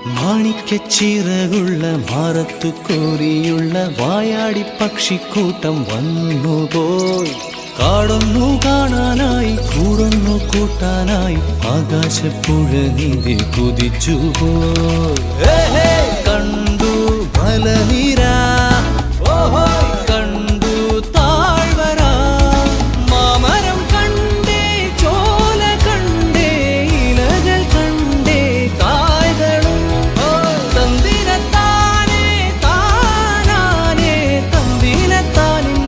മാണിക്യച്ചിറകുള്ള മാറത്തു കോരിയുള്ള വായാടി പക്ഷിക്കൂട്ടം വന്നുപോയി. കാടൊന്നു കാണാനായി കൂടൊന്നു കൂട്ടാനായി ആകാശപ്പുഴ നീതി കുതിച്ചുപോയി. കണ്ടു മലനീ